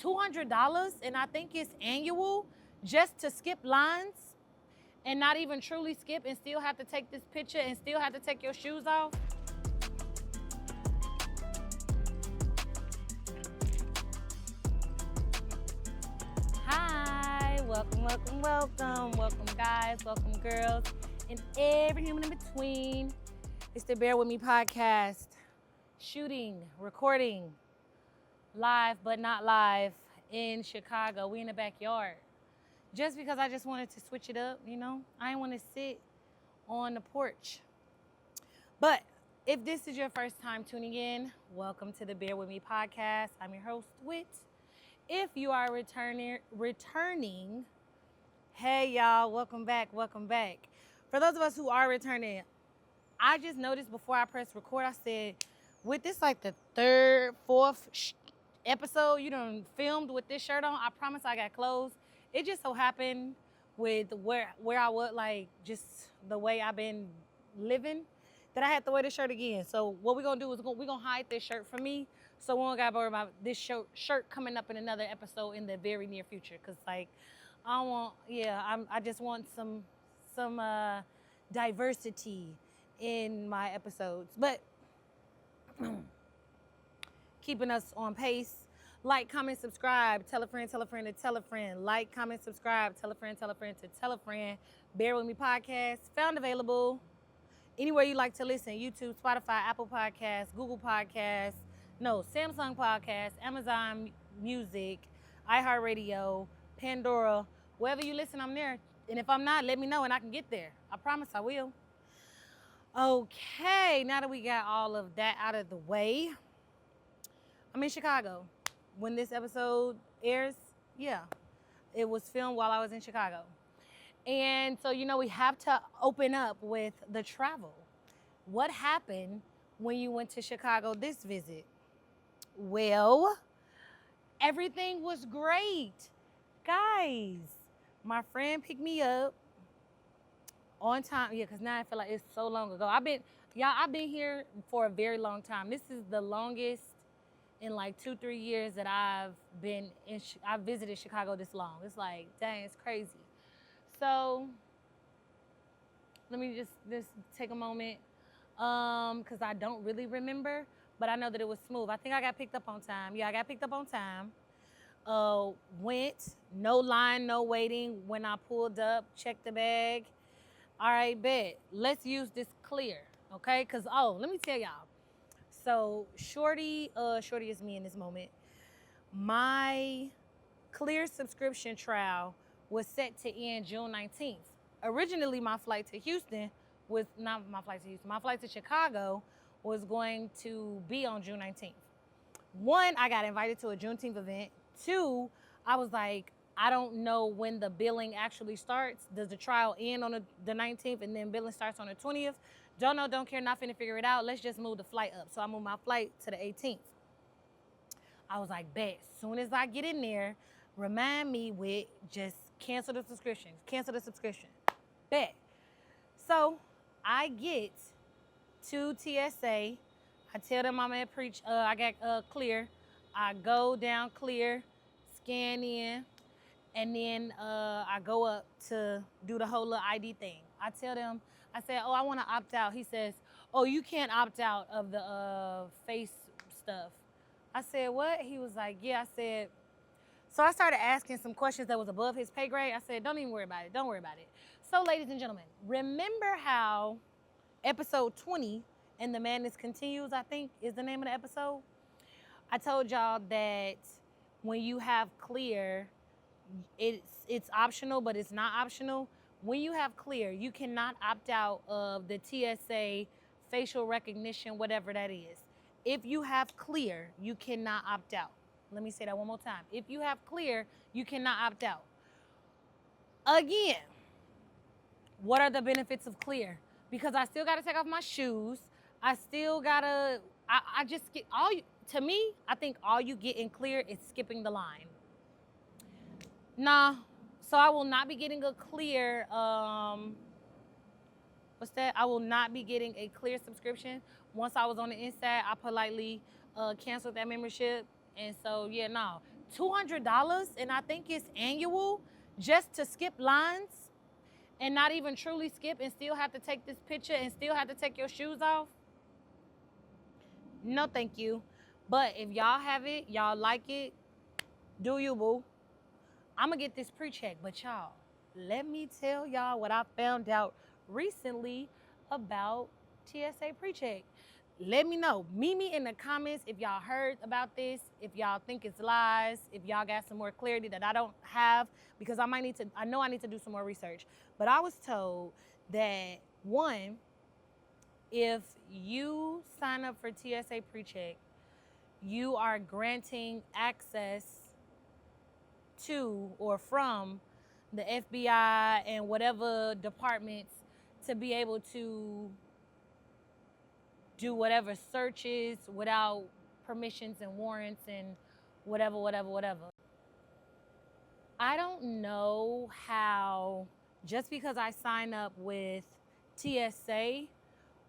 $200, and I think it's annual, just to skip lines and not even truly skip and still have to take this picture and still have to take your shoes off. Hi, welcome, welcome, welcome. Welcome guys, welcome girls, and every human in between. It's the Bear With Me podcast. Shooting, recording, live but not live in Chicago. We in the backyard. Just because I just wanted to switch it up, you know? I didn't want to sit on the porch. But if this is your first time tuning in, welcome to the Bear With Me podcast. I'm your host, Whit. If you are returning, hey y'all, welcome back, welcome back. For those of us who are returning, I just noticed before I pressed record, I said, with this like the third, fourth episode you done filmed with this shirt on, I promise I got clothes. It just so happened with where I was, like just the way I've been living, that I had to wear this shirt again. So what we're gonna do is we're gonna hide this shirt from me, so we don't gotta worry about this shirt coming up in another episode in the very near future. Cause like I just want some diversity in my episodes, but keeping us on pace. Like, comment, subscribe, tell a friend to tell a friend. Like, comment, subscribe, tell a friend to tell a friend. Bear With Me podcast, found available anywhere you like to listen. YouTube, Spotify, Apple Podcasts, Google Podcasts, Samsung Podcasts, Amazon Music, iHeartRadio, Pandora. Wherever you listen, I'm there. And if I'm not, let me know and I can get there. I promise I will. Okay, now that we got all of that out of the way, I'm in Chicago. When this episode airs, yeah, it was filmed while I was in Chicago. And so, we have to open up with the travel. What happened when you went to Chicago this visit? Well, everything was great. Guys, my friend picked me up on time. Yeah, because now I feel like it's so long ago. I've been here for a very long time. This is the longest in like 2-3 years that I've visited Chicago this long. It's like, dang, it's crazy. So let me just take a moment, because I don't really remember, but I know that it was smooth. I think I got picked up on time. Yeah, I got picked up on time. Went, no line, no waiting. When I pulled up, checked the bag. All right, bet. Let's use this clear, okay? Because, let me tell y'all. So Shorty is me in this moment. My clear subscription trial was set to end June 19th. Originally, my flight to Chicago was going to be on June 19th. One, I got invited to a Juneteenth event. Two, I was like, I don't know when the billing actually starts. Does the trial end on the 19th and then billing starts on the 20th? Don't know, don't care, not finna figure it out. Let's just move the flight up. So I moved my flight to the 18th. I was like, bet, soon as I get in there, remind me with just cancel the subscription. Bet. So I get to TSA. I tell them I'm at I got clear. I go down clear, scan in, and then I go up to do the whole little ID thing. I tell them, I said, I want to opt out. He says, you can't opt out of the face stuff. I said, what? He was like, yeah. I said, so I started asking some questions that was above his pay grade. I said, don't even worry about it. Don't worry about it. So, ladies and gentlemen, remember how episode 20, and the Madness Continues, I think is the name of the episode? I told y'all that when you have clear, it's optional, but it's not optional. When you have clear, you cannot opt out of the TSA facial recognition, whatever that is. If you have clear, you cannot opt out. Let me say that one more time. If you have clear, you cannot opt out. Again, what are the benefits of clear? Because I still got to take off my shoes. I still got to, I just get to me, I think all you get in clear is skipping the line. Nah. So I will not be getting a clear, I will not be getting a clear subscription. Once I was on the inside, I politely canceled that membership. And so, yeah, no. $200, and I think it's annual, just to skip lines and not even truly skip and still have to take this picture and still have to take your shoes off. No, thank you. But if y'all have it, y'all like it, do you, boo. I'm gonna get this pre-check. But y'all, let me tell y'all what I found out recently about TSA pre-check. Let me know. Meet me in the comments if y'all heard about this, if y'all think it's lies, if y'all got some more clarity that I don't have, because I know I need to do some more research. But I was told that, one, if you sign up for TSA pre-check, you are granting access to or from the FBI and whatever departments to be able to do whatever searches without permissions and warrants and whatever. I don't know how, just because I sign up with TSA,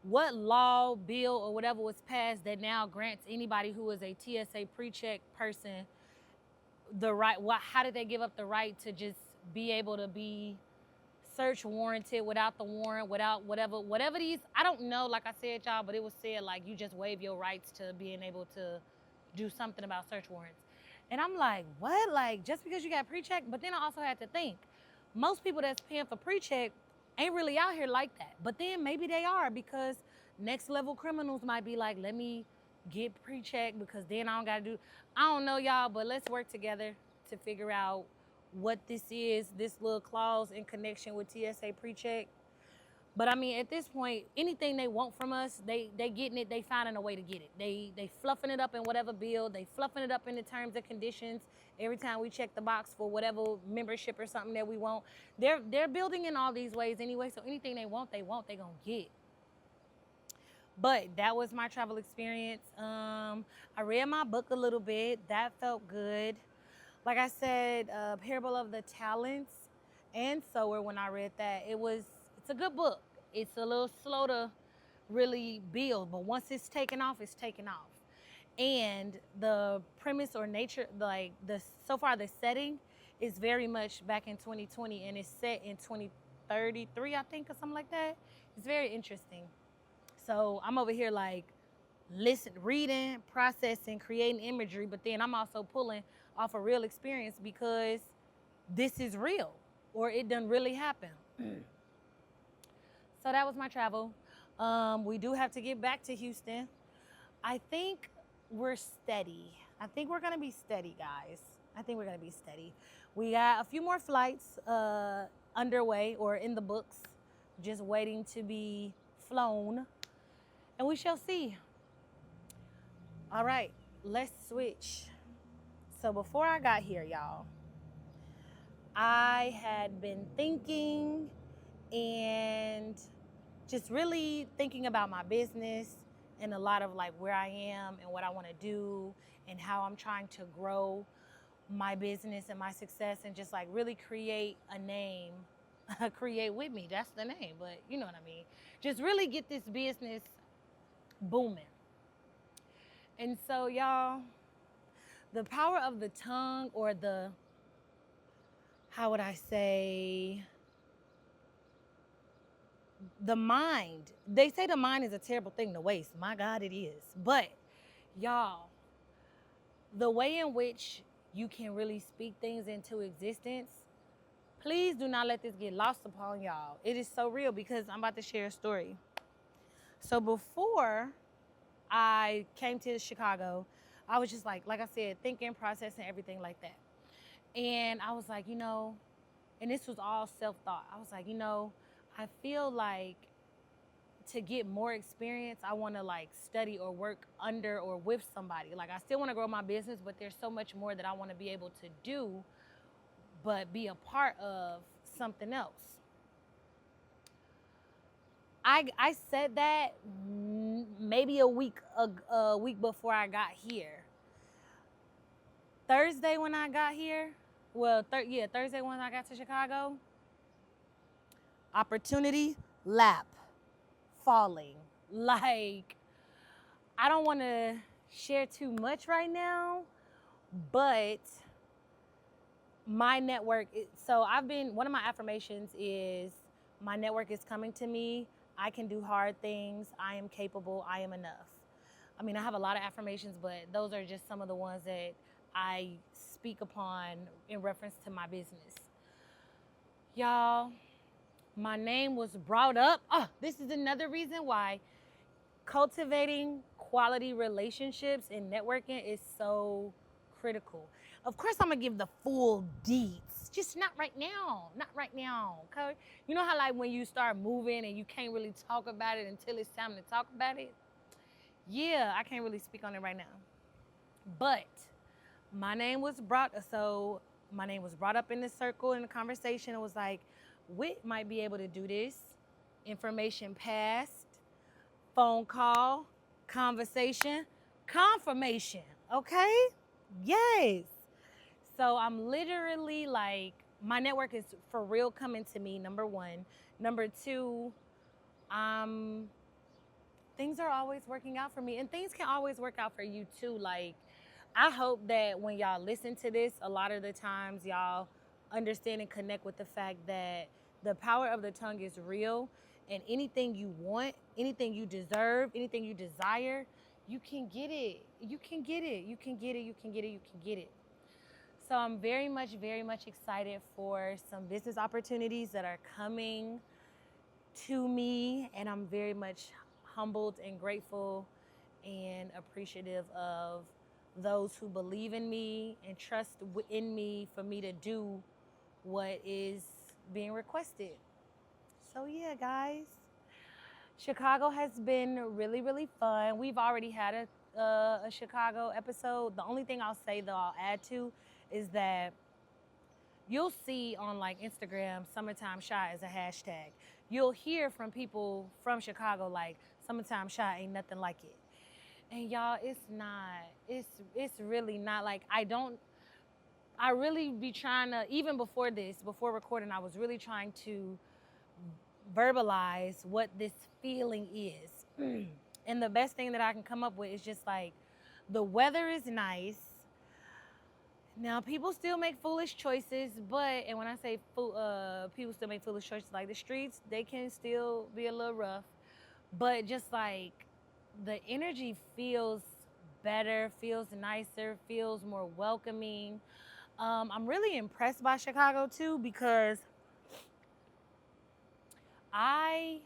what law, bill, or whatever was passed that now grants anybody who is a TSA pre-check person the right, how did they give up the right to just be able to be search warranted without the warrant, without whatever these, I don't know, like I said, y'all, but it was said like you just waive your rights to being able to do something about search warrants. And I'm like, what? Like, just because you got pre-check? But then I also had to think, most people that's paying for pre-check ain't really out here like that. But then maybe they are, because next level criminals might be like, let me get pre-check because then I don't gotta do, I don't know, y'all, but let's work together to figure out what this is, this little clause in connection with TSA pre-check. But I mean, at this point, anything they want from us, they getting it, they finding a way to get it. They fluffing it up in whatever bill, they fluffing it up in the terms and conditions. Every time we check the box for whatever membership or something that we want, they're building in all these ways anyway. So anything they want, they gonna get. But that was my travel experience. I read my book a little bit. That felt good. Like I said, Parable of the Talents and Sower, when I read that, it's a good book. It's a little slow to really build, but once it's taken off, it's taken off. And the premise or nature, like so far the setting is very much back in 2020, and it's set in 2033, I think, or something like that. It's very interesting. So I'm over here like reading, processing, creating imagery, but then I'm also pulling off a real experience because this is real, or it done really happen. So that was my travel. We do have to get back to Houston. I think we're steady. I think we're gonna be steady, guys. I think we're gonna be steady. We got a few more flights underway or in the books, just waiting to be flown, and we shall see. All right, let's switch. So before I got here, y'all, I had been thinking and just really thinking about my business and a lot of like where I am and what I want to do and how I'm trying to grow my business and my success and just like really create a name. Create with me, that's the name, but you know what I mean. Just really get this business booming. And so, y'all, the power of the tongue, or the, how would I say, the mind. They say the mind is a terrible thing to waste. My God, it is. But y'all, the way in which you can really speak things into existence, please do not let this get lost upon y'all. It is so real, because I'm about to share a story. So before I came to Chicago, I was just like I said, thinking, processing, everything like that. And I was like, and this was all self-thought. I was like, I feel like to get more experience, I want to like study or work under or with somebody. Like, I still want to grow my business, but there's so much more that I want to be able to do, but be a part of something else. I said that maybe a week before I got here. Thursday when I got here, Thursday when I got to Chicago, opportunity lap falling. Like, I don't want to share too much right now, but my network, so one of my affirmations is my network is coming to me. I can do hard things. I am capable. I am enough. I mean, I have a lot of affirmations, but those are just some of the ones that I speak upon in reference to my business. Y'all, my name was brought up. Oh, this is another reason why cultivating quality relationships and networking is so critical. Of course, I'm gonna give the full deets, just not right now. Not right now, okay? You know how like when you start moving and you can't really talk about it until it's time to talk about it? Yeah, I can't really speak on it right now. But my name was brought up in the circle in the conversation. It was like, Whit might be able to do this. Information passed, phone call, conversation, confirmation. Okay? Yes. So I'm literally like, my network is for real coming to me, number one. Number two, things are always working out for me, and things can always work out for you too. Like, I hope that when y'all listen to this, a lot of the times y'all understand and connect with the fact that the power of the tongue is real, and anything you want, anything you deserve, anything you desire, you can get it. You can get it. You can get it. You can get it. You can get it. So I'm very much excited for some business opportunities that are coming to me, and I'm very much humbled and grateful and appreciative of those who believe in me and trust in me for me to do what is being requested. So yeah, guys, Chicago has been really, really fun. We've already had a Chicago episode. The only thing I'll say, though, I'll add to is that you'll see on like Instagram, summertime shy is a hashtag. You'll hear from people from Chicago like, summertime shy ain't nothing like it. And y'all, it's not. It's really not. Like, I really be trying to, even before recording, I was really trying to verbalize what this feeling is. And the best thing that I can come up with is just like, the weather is nice. Now, people still make foolish choices, and when I say people still make foolish choices, like the streets, they can still be a little rough. But just like, the energy feels better, feels nicer, feels more welcoming. I'm really impressed by Chicago too, because I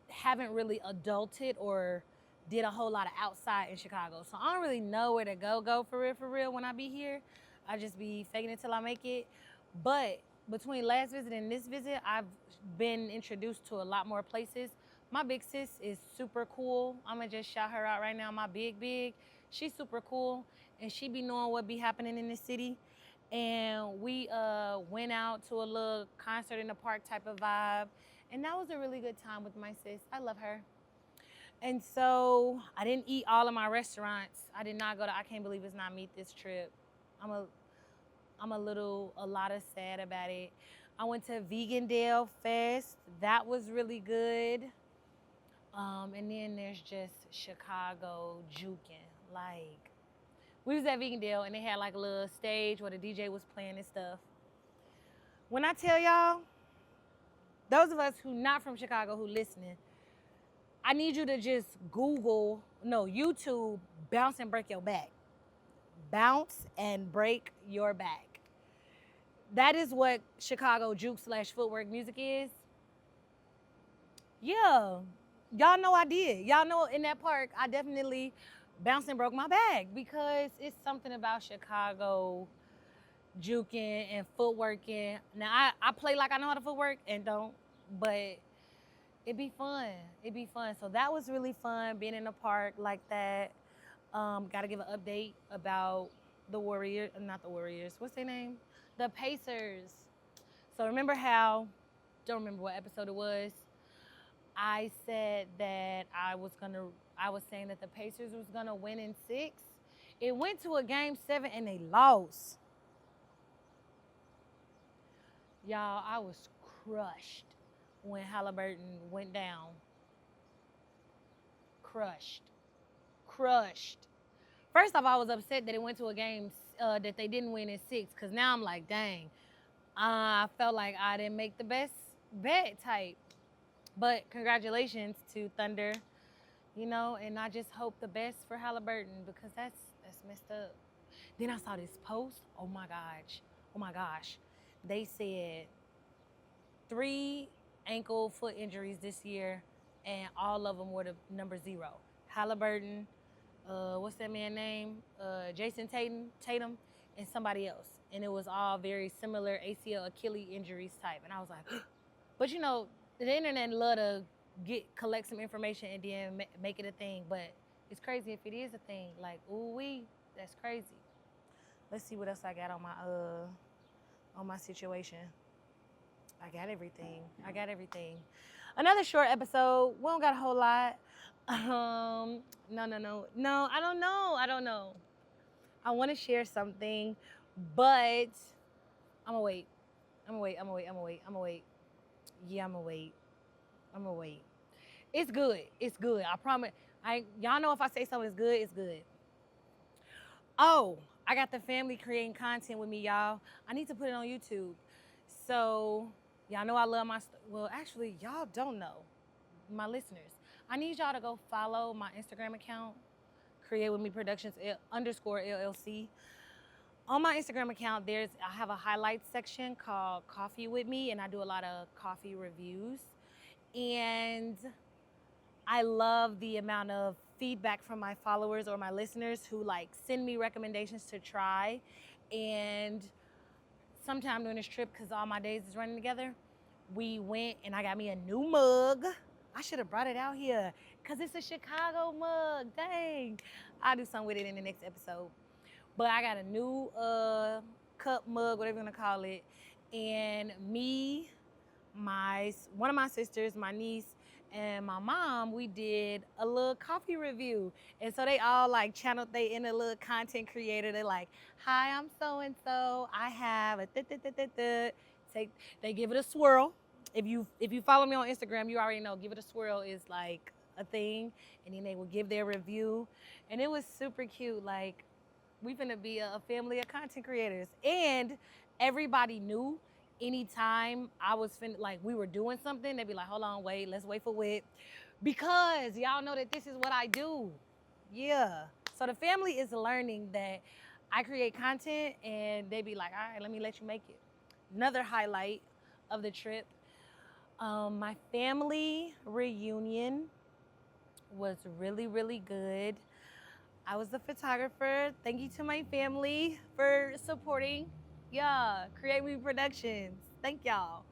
haven't really adulted or did a whole lot of outside in Chicago. So I don't really know where to go for real when I be here. I just be faking it till I make it. But between last visit and this visit, I've been introduced to a lot more places. My big sis is super cool. I'm gonna just shout her out right now. My big. She's super cool, and she be knowing what be happening in the city. And we went out to a little concert in the park type of vibe. And that was a really good time with my sis. I love her. And so I didn't eat all of my restaurants. I did not go to I Can't Believe It's Not Meat this trip. I'm a lot of sad about it. I went to Vegandale Fest. That was really good. And then there's just Chicago juking. Like, we was at Vegandale and they had like a little stage where the DJ was playing and stuff. When I tell y'all, those of us who not from Chicago who listening, I need you to just YouTube, bounce and break your back. Bounce and break your back. That is what Chicago juke / footwork music is. Yeah, y'all know I did. Y'all know in that park, I definitely bounced and broke my back, because it's something about Chicago juking and footworking. Now, I play like I know how to footwork and don't, but it'd be fun. So that was really fun, being in a park like that. Got to give an update about the Warriors, not the Warriors. What's their name? The Pacers. So don't remember what episode it was. I said that I was saying that the Pacers was gonna win in 6. It went to a game 7 and they lost. Y'all, I was crushed when Halliburton went down. Crushed. First off, I was upset that it went to a game that they didn't win in 6, because now I'm like, dang, I felt like I didn't make the best bet type. But congratulations to Thunder, and I just hope the best for Halliburton because that's messed up. Then I saw this post. Oh my gosh. Oh my gosh. They said 3 ankle foot injuries this year, and all of them were the number 0. Halliburton, what's that man's name? Jason Tatum, and somebody else. And it was all very similar ACL, Achilles injuries type. And I was like, but the internet love to collect some information and then make it a thing. But it's crazy if it is a thing. Like, that's crazy. Let's see what else I got on my situation. I got everything. Another short episode. We don't got a whole lot. No. I don't know. I want to share something, but I'm gonna wait. Yeah, I'm gonna wait. It's good. I promise. Y'all know if I say something is good, it's good. Oh, I got the family creating content with me, y'all. I need to put it on YouTube. So, y'all know I love well, actually, y'all don't know, my listeners. I need y'all to go follow my Instagram account, Create With Me Productions _LLC. On my Instagram account, I have a highlights section called Coffee With Me, and I do a lot of coffee reviews. And I love the amount of feedback from my followers or my listeners who send me recommendations to try. And sometime during this trip, because all my days is running together, we went and I got me a new mug. I should have brought it out here because it's a Chicago mug. Dang. I'll do something with it in the next episode. But I got a new cup, mug, whatever you want to call it. And me, one of my sisters, my niece, and my mom, we did a little coffee review. And so they all channeled their inner little content creator. They're like, hi, I'm so-and-so. I have a They give it a swirl. If you follow me on Instagram, you already know give it a swirl is a thing. And then they will give their review. And it was super cute. We finna be a family of content creators. And everybody knew anytime I was we were doing something, they'd be like, hold on, wait, let's wait for Whit. Because y'all know that this is what I do. Yeah. So the family is learning that I create content and they be like, all right, let me let you make it. Another highlight of the trip, my family reunion was really, really good. I was the photographer. Thank you to my family for supporting. Yeah, Create Me Productions. Thank y'all.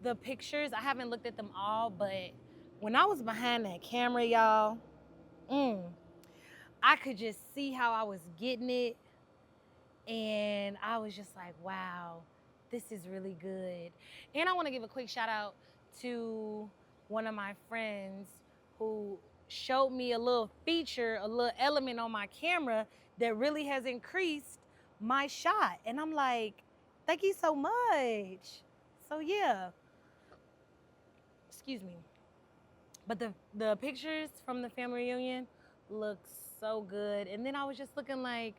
The pictures, I haven't looked at them all, but when I was behind that camera, y'all, I could just see how I was getting it. And I was just like, wow, this is really good. And I want to give a quick shout out to one of my friends who showed me a little feature, a little element on my camera that really has increased my shot. And I'm like, thank you so much. So yeah, excuse me. But the pictures from the family reunion look so good. And then I was just looking like,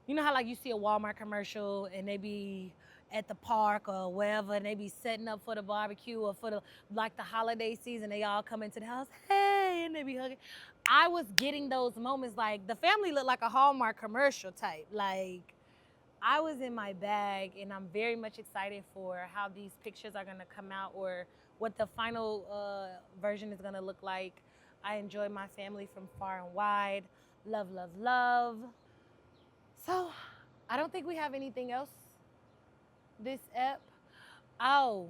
you know how you see a Walmart commercial and they be at the park or wherever and they be setting up for the barbecue or for the holiday season, they all come into the house, hey, and they be hugging. I was getting those moments the family looked like a Hallmark commercial type. I was in my bag and I'm very much excited for how these pictures are gonna come out or what the final version is gonna look like. I enjoy my family from far and wide. Love, love, love. So, I don't think we have anything else this ep. Oh,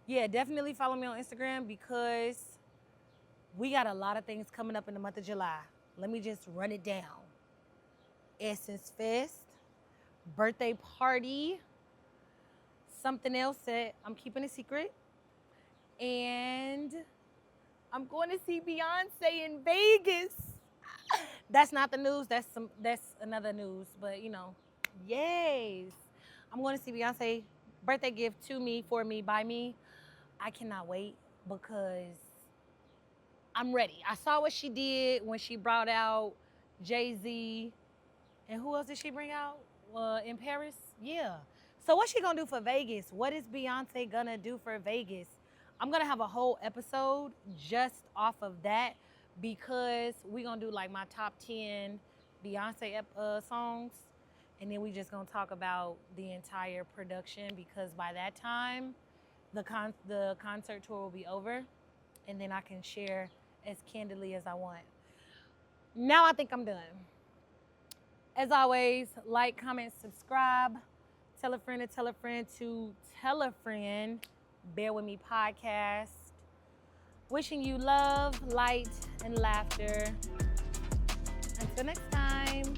yeah, definitely follow me on Instagram because we got a lot of things coming up in the month of July. Let me just run it down. Essence Fest, birthday party, something else that I'm keeping a secret, and I'm going to see Beyonce in Vegas. That's not the news. That's another news. But yes, I'm going to see Beyonce. Birthday gift to me, for me, by me. I cannot wait because I'm ready. I saw what she did when she brought out Jay-Z And who else did she bring out in Paris? Yeah. So what's she gonna do for Vegas? What is Beyonce gonna do for Vegas? I'm gonna have a whole episode just off of that because we're gonna do like my top 10 Beyonce songs. And then we just gonna talk about the entire production because by that time, the concert tour will be over. And then I can share as candidly as I want. Now I think I'm done. As always, like, comment, subscribe. Tell a friend to tell a friend to tell a friend. Bear With Me podcast. Wishing you love, light, and laughter. Until next time.